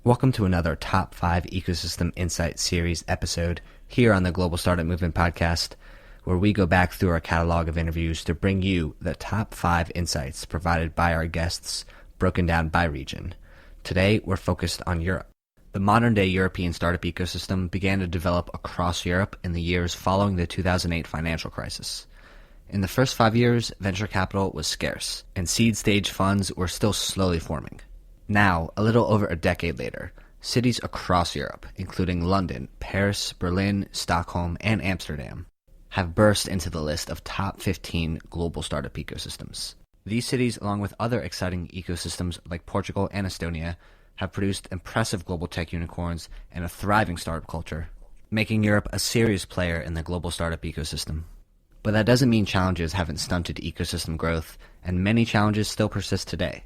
Welcome to another Top 5 Ecosystem Insight Series episode here on the Global Startup Movement podcast, where we go back through our catalog of interviews to bring you the top 5 insights provided by our guests, broken down by region. Today, we're focused on Europe. The modern-day European startup ecosystem began to develop across Europe in the years following the 2008 financial crisis. In the first 5 years, venture capital was scarce, and seed-stage funds were still slowly forming. Now, a little over a decade later, cities across Europe, including London, Paris, Berlin, Stockholm, and Amsterdam, have burst into the list of top 15 global startup ecosystems. These cities, along with other exciting ecosystems like Portugal and Estonia, have produced impressive global tech unicorns and a thriving startup culture, making Europe a serious player in the global startup ecosystem. But that doesn't mean challenges haven't stunted ecosystem growth, and many challenges still persist today.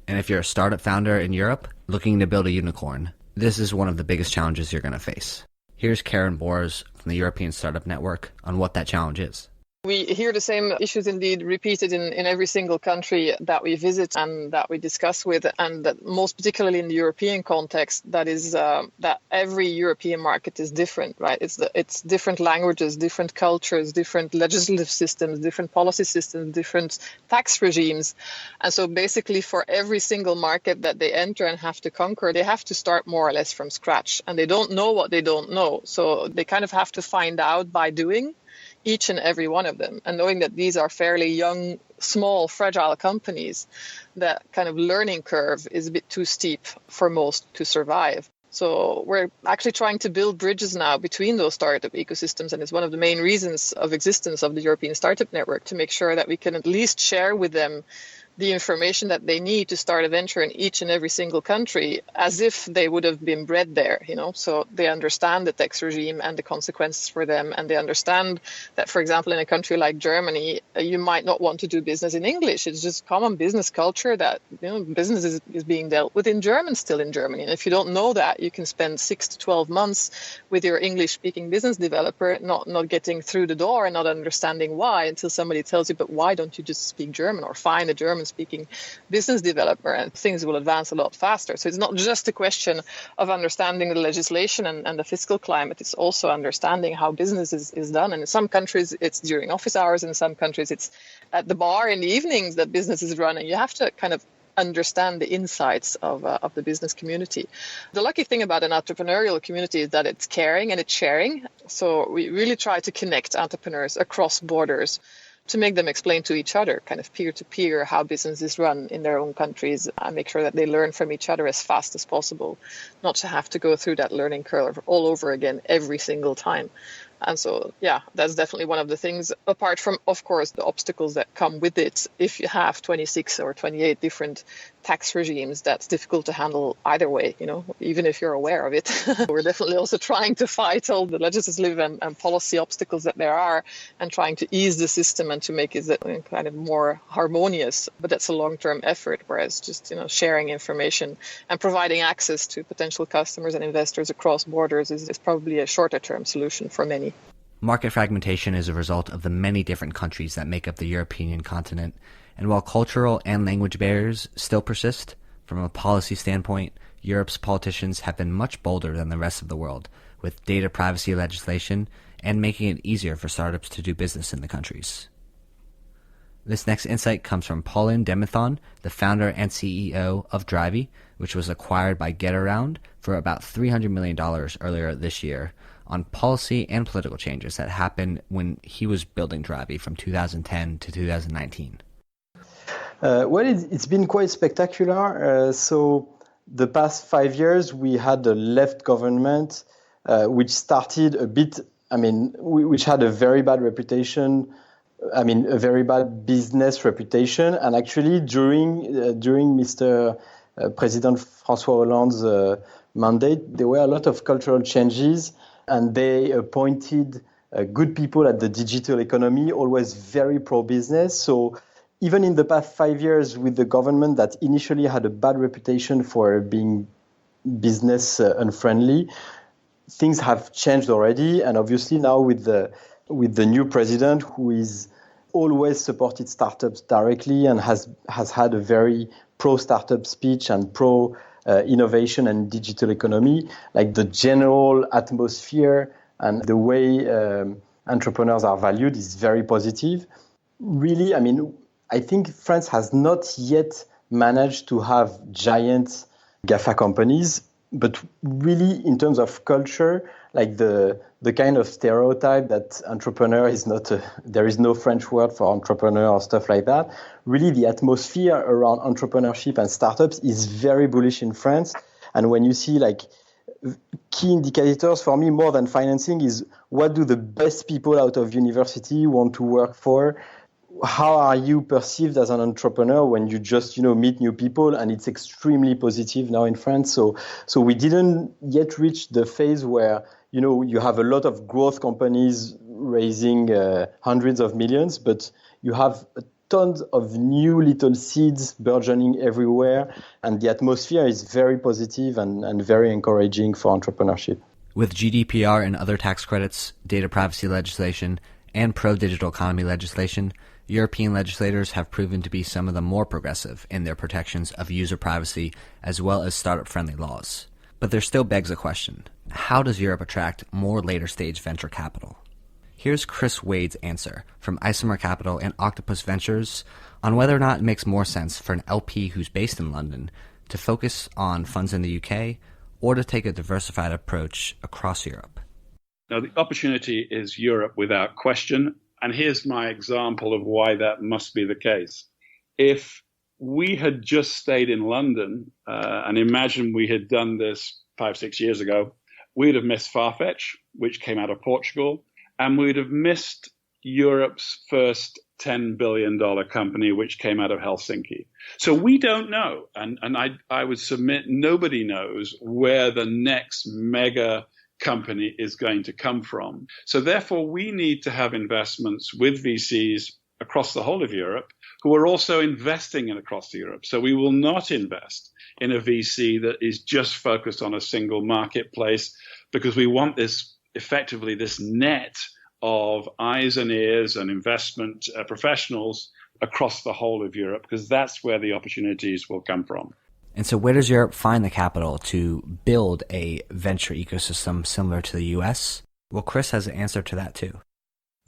And if you're a startup founder in Europe looking to build a unicorn, this is one of the biggest challenges you're going to face. Here's Karen Bors from the European Startup Network on what that challenge is. We hear the same issues indeed repeated in every single country that we visit and that we discuss with, and that most particularly in the European context, that is that every European market is different, right? It's different languages, different cultures, different legislative systems, different policy systems, different tax regimes. And so basically for every single market that they enter and have to conquer, they have to start more or less from scratch, and they don't know what they don't know. So they kind of have to find out by doing each and every one of them, and knowing that these are fairly young, small, fragile companies, that kind of learning curve is a bit too steep for most to survive. So we're actually trying to build bridges now between those startup ecosystems, and it's one of the main reasons of existence of the European Startup Network, to make sure that we can at least share with them the information that they need to start a venture in each and every single country, as if they would have been bred there, so they understand the tax regime and the consequences for them, and they understand that, for example, in a country like Germany, you might not want to do business in English. It's just common business culture that business is being dealt with in German still in Germany, and if you don't know that, you can spend 6 to 12 months with your English-speaking business developer not getting through the door and not understanding why, until somebody tells you, but why don't you just speak German, or find a German-speaking business developer, and things will advance a lot faster. So it's not just a question of understanding the legislation and the fiscal climate, it's also understanding how business is done. And in some countries, it's during office hours, in some countries, it's at the bar in the evenings that business is running. You have to kind of understand the insights of the business community. The lucky thing about an entrepreneurial community is that it's caring and it's sharing. So we really try to connect entrepreneurs across borders to make them explain to each other, kind of peer-to-peer, how business is run in their own countries, and make sure that they learn from each other as fast as possible, not to have to go through that learning curve all over again every single time. And so, that's definitely one of the things, apart from, of course, the obstacles that come with it. If you have 26 or 28 different tax regimes, that's difficult to handle either way, even if you're aware of it. We're definitely also trying to fight all the legislative and policy obstacles that there are, and trying to ease the system and to make it kind of more harmonious. But that's a long-term effort, whereas just, sharing information and providing access to potential customers and investors across borders is probably a shorter-term solution for many. Market fragmentation is a result of the many different countries that make up the European continent, and while cultural and language barriers still persist, from a policy standpoint, Europe's politicians have been much bolder than the rest of the world, with data privacy legislation and making it easier for startups to do business in the countries. This next insight comes from Pauline Demathon, the founder and CEO of Drivey, which was acquired by GetAround for about $300 million earlier this year, on policy and political changes that happened when he was building Drivey from 2010 to 2019. It's been quite spectacular. So the past 5 years, we had a left government, which started which had a very bad reputation, a very bad business reputation. And actually, during Mr. President François Hollande's mandate, there were a lot of cultural changes, and they appointed good people at the digital economy, always very pro-business. So even in the past 5 years with the government that initially had a bad reputation for being business unfriendly, things have changed already. And obviously now with the new president, who is always supported startups directly and has had a very pro-startup speech and innovation and digital economy, like the general atmosphere and the way entrepreneurs are valued is very positive. Really, I mean, I think France has not yet managed to have giant GAFA companies, but really in terms of culture, like the kind of stereotype that entrepreneur is not there is no French word for entrepreneur or stuff like that. Really, the atmosphere around entrepreneurship and startups is very bullish in France. And when you see like key indicators for me, more than financing, is what do the best people out of university want to work for? How are you perceived as an entrepreneur when you just, meet new people? And it's extremely positive now in France. So we didn't yet reach the phase where, you have a lot of growth companies raising hundreds of millions, but you have tons of new little seeds burgeoning everywhere. And the atmosphere is very positive and very encouraging for entrepreneurship. With GDPR and other tax credits, data privacy legislation, and pro-digital economy legislation, European legislators have proven to be some of the more progressive in their protections of user privacy as well as startup-friendly laws. But there still begs a question. How does Europe attract more later-stage venture capital? Here's Chris Wade's answer from Isomer Capital and Octopus Ventures on whether or not it makes more sense for an LP who's based in London to focus on funds in the UK or to take a diversified approach across Europe. Now, the opportunity is Europe without question. And here's my example of why that must be the case. If we had just stayed in London, and imagine we had done this 5-6 years ago, we'd have missed Farfetch, which came out of Portugal, and we'd have missed Europe's first $10 billion company, which came out of Helsinki. So we don't know, and I would submit nobody knows where the next mega company is going to come from. So therefore, we need to have investments with VCs across the whole of Europe who are also investing in across Europe. So we will not invest in a VC that is just focused on a single marketplace, because we want this effectively this net of eyes and ears and investment professionals across the whole of Europe, because that's where the opportunities will come from. And so where does Europe find the capital to build a venture ecosystem similar to the US? Well, Chris has an answer to that too.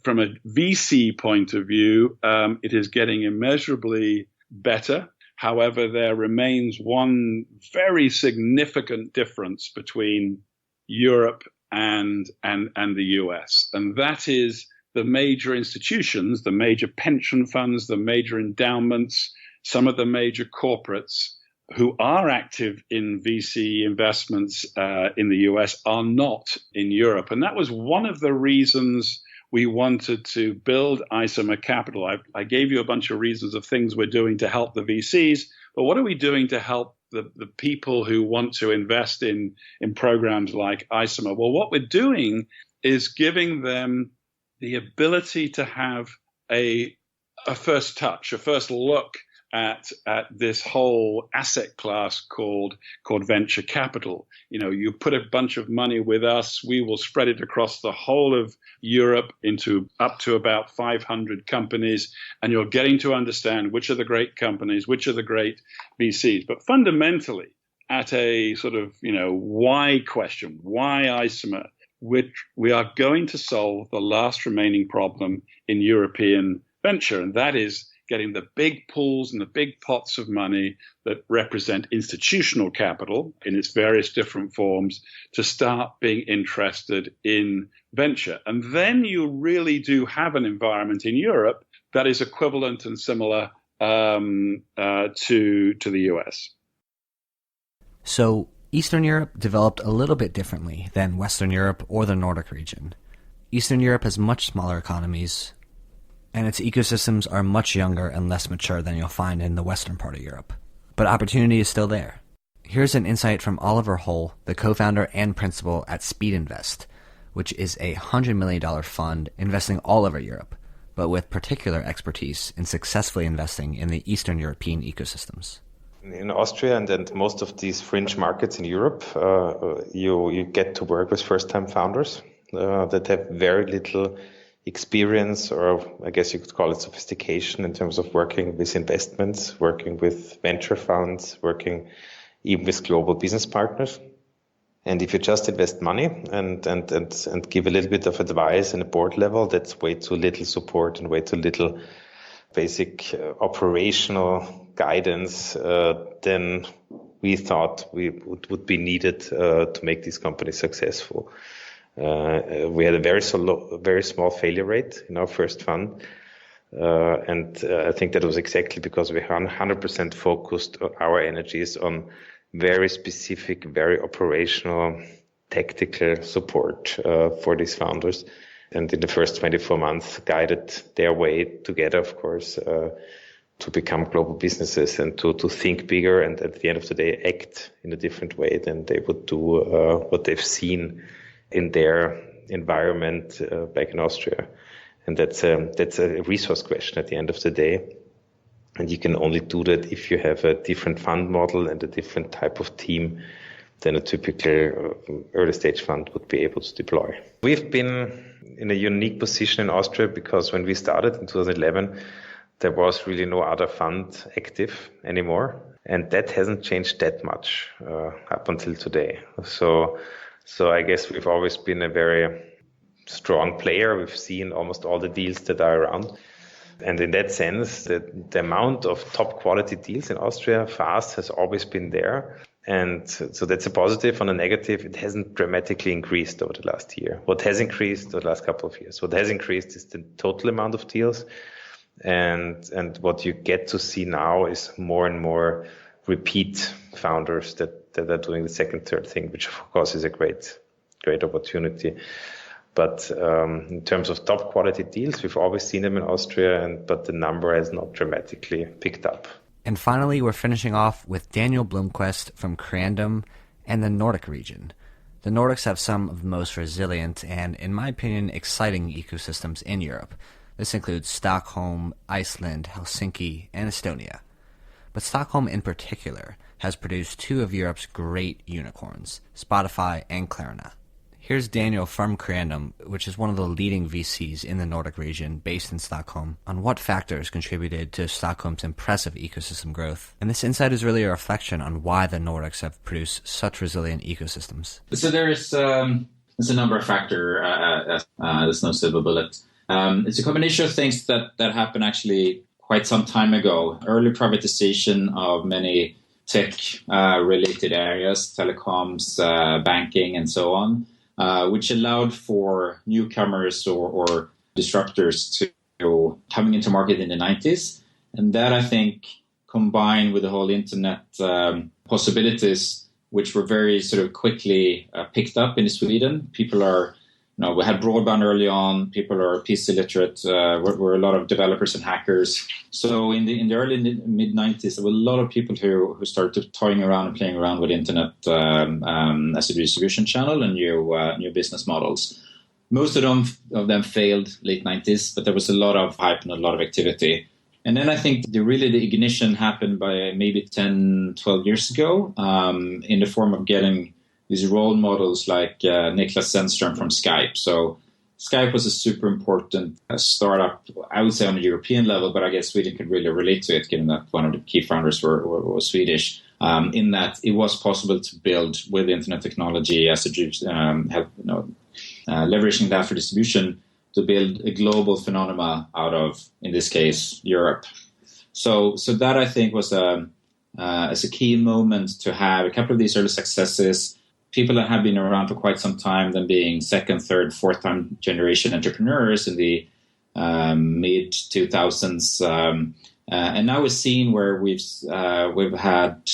From a VC point of view, it is getting immeasurably better. However, there remains one very significant difference between Europe and the US, and that is the major institutions, the major pension funds, the major endowments, some of the major corporates who are active in VC investments in the US are not in Europe. And that was one of the reasons we wanted to build Isomer Capital. I gave you a bunch of reasons of things we're doing to help the VCs, but what are we doing to help the people who want to invest in programs like Isomer? Well, what we're doing is giving them the ability to have a first touch, a first look at this whole asset class called venture capital. You put a bunch of money with us, we will spread it across the whole of Europe into up to about 500 companies, and you're getting to understand which are the great companies, which are the great VCs. But fundamentally, at a sort of, why question, why Isomer, which we are going to solve the last remaining problem in European venture, and that is getting the big pools and the big pots of money that represent institutional capital in its various different forms to start being interested in venture. And then you really do have an environment in Europe that is equivalent and similar to the US. So Eastern Europe developed a little bit differently than Western Europe or the Nordic region. Eastern Europe has much smaller economies, and its ecosystems are much younger and less mature than you'll find in the western part of Europe. But opportunity is still there. Here's an insight from Oliver Hull, the co-founder and principal at Speed Invest, which is a $100 million fund investing all over Europe, but with particular expertise in successfully investing in the Eastern European ecosystems. In Austria and most of these fringe markets in Europe, you get to work with first-time founders that have very little experience, or I guess you could call it sophistication, in terms of working with investments, working with venture funds, working even with global business partners. And if you just invest money and give a little bit of advice in a board level, that's way too little support and way too little basic operational guidance, then we thought would be needed to make these companies successful. We had a very small failure rate in our first fund. And I think that was exactly because we 100% focused our energies on very specific, very operational, tactical support for these founders. And in the first 24 months, guided their way together, of course, to become global businesses and to think bigger and at the end of the day, act in a different way than they would do what they've seen in their environment back in Austria. And that's a resource question at the end of the day. And you can only do that if you have a different fund model and a different type of team than a typical early stage fund would be able to deploy. We've been in a unique position in Austria because when we started in 2011, there was really no other fund active anymore. And that hasn't changed that much up until today. So I guess we've always been a very strong player. We've seen almost all the deals that are around. And in that sense, the amount of top quality deals in Austria for us has always been there. And so that's a positive. On a negative, it hasn't dramatically increased over the last year. What has increased over the last couple of years? What has increased is the total amount of deals. And what you get to see now is more and more repeat founders that are doing the second, third thing, which of course is a great opportunity. But in terms of top quality deals, we've always seen them in Austria, but the number has not dramatically picked up. And finally, we're finishing off with Daniel Blomquist from Creandum and the Nordic region. The Nordics have some of the most resilient and, in my opinion, exciting ecosystems in Europe. This includes Stockholm, Iceland, Helsinki, and Estonia. But Stockholm in particular has produced two of Europe's great unicorns, Spotify and Klarna. Here's Daniel from Creandum, which is one of the leading VCs in the Nordic region based in Stockholm, on what factors contributed to Stockholm's impressive ecosystem growth. And this insight is really a reflection on why the Nordics have produced such resilient ecosystems. So there's a number of factors. There's no silver bullet. It's a combination of things that happened actually quite some time ago. Early privatization of many tech-related areas, telecoms, banking, and so on. Which allowed for newcomers or disruptors to coming into market in the 90s. And that, I think, combined with the whole internet possibilities, which were very sort of quickly picked up in Sweden. People are, we had broadband early on. People are PC literate. Were a lot of developers and hackers. So in the early mid-90s, there were a lot of people who started toying around and playing around with internet as a distribution channel and new business models. Most of them failed late 90s, but there was a lot of hype and a lot of activity. And then I think the ignition happened by maybe 10, 12 years ago in the form of getting these role models like Niklas Zennström from Skype. So Skype was a super important startup, I would say on a European level, but I guess Sweden could really relate to it, given that one of the key founders were Swedish, in that it was possible to build with internet technology, leveraging that for distribution, to build a global phenomena out of, in this case, Europe. So that, I think, was a key moment to have a couple of these early successes. People that have been around for quite some time, then being second, third, fourth time generation entrepreneurs in the mid 2000s, and now we're seeing where we've had,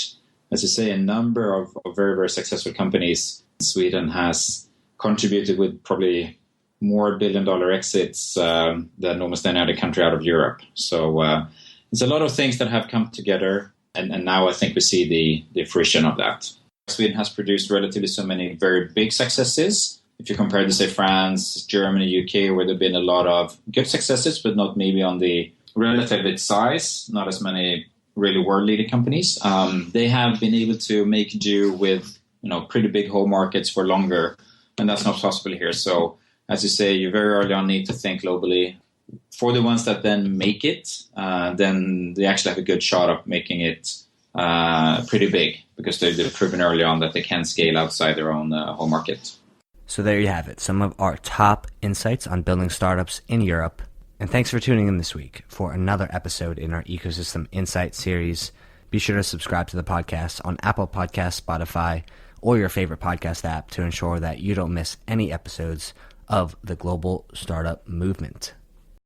as I say, a number of very, very successful companies. Sweden has contributed with probably more billion-dollar exits than almost any other country out of Europe. So there's a lot of things that have come together, and now I think we see the fruition of that. Sweden has produced relatively so many very big successes. If you compare to, say, France, Germany, UK, where there have been a lot of good successes, but not maybe on the relative size, not as many really world-leading companies. They have been able to make do with pretty big home markets for longer, and that's not possible here. So, as you say, you very early on need to think globally. For the ones that then make it, then they actually have a good shot of making it pretty big because they've proven early on that they can scale outside their own home market. So there you have it, some of our top insights on building startups in Europe. And thanks for tuning in this week for another episode in our Ecosystem Insight series. Be sure to subscribe to the podcast on Apple Podcasts, Spotify, or your favorite podcast app to ensure that you don't miss any episodes of the Global Startup Movement.